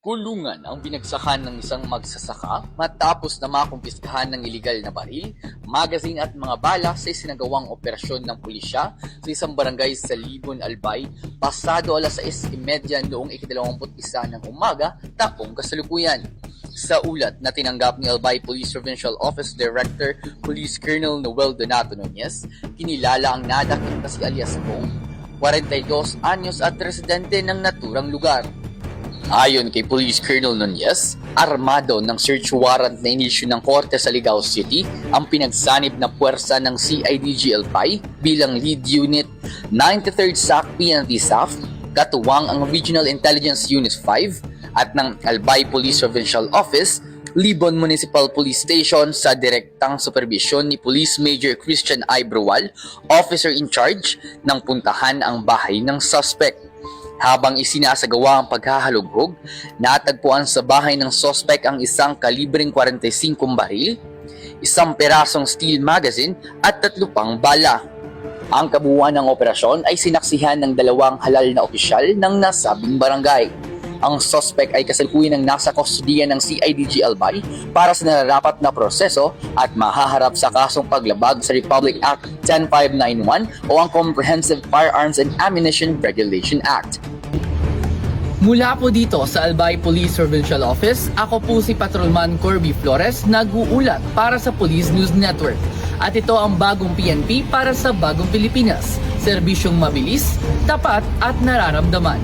Kulungan ang binagsakan ng isang magsasaka matapos na makumpiskahan ng iligal na baril, magazine at mga bala sa isinagawang operasyon ng pulisya sa isang barangay sa Libon, Albay, pasado alas 6:30 noong ika-21 ng umaga, taong kasalukuyan. Sa ulat na tinanggap ni Albay Police Provincial Office Director Police Colonel Noel Donato Nunez, kinilala ang nadakip na si alias Bong, 42 anyos at residente ng naturang lugar. Ayon kay Police Colonel Nunez, armado ng search warrant na inisyu ng korte sa Ligao City ang pinagsanib na puwersa ng CIDG Albay bilang lead unit 93rd SAC PNP SAF, katuwang ang Regional Intelligence Unit 5 at ng Albay Police Provincial Office, Libon Municipal Police Station sa direktang superbisyon ni Police Major Christian I. Brual, officer in charge, ng puntahan ang bahay ng suspect. Habang isinasagawa ang paghahalughog, natagpuan sa bahay ng suspect ang isang kalibreng 45 baril, isang perasong steel magazine at 3 pang bala. Ang kabuuan ng operasyon ay sinaksihan ng 2 halal na opisyal ng nasabing barangay. Ang suspect ay kasalukuyang nasa kustodiya ng CIDG Albay para sa nararapat na proseso at mahaharap sa kasong paglabag sa Republic Act 10591 o ang Comprehensive Firearms and Ammunition Regulation Act. Mula po dito sa Albay Police Provincial Office, ako po si Patrolman Corby Flores, nag-uulat para sa Police News Network. At ito ang bagong PNP para sa bagong Pilipinas, serbisyong mabilis, tapat at nararamdaman.